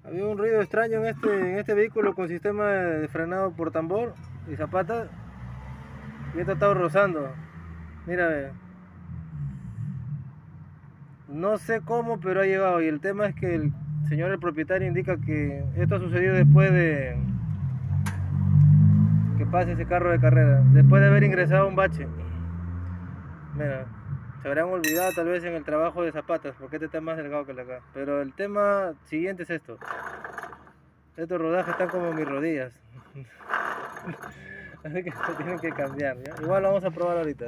Había un ruido extraño en este vehículo con sistema de frenado por tambor y zapatas. Y esto estaba rozando. Mira, ve. No sé cómo, pero ha llegado. Y el tema es que el señor, el propietario, indica que esto ha sucedido después de que pase ese carro de carrera. Después de haber ingresado a un bache. Mira, se habrán olvidado tal vez en el trabajo de zapatas, porque este está más delgado que el de acá. Pero el tema siguiente es esto. Estos rodajes están como mis rodillas. Así que se tienen que cambiar, ¿ya? Igual lo vamos a probar ahorita.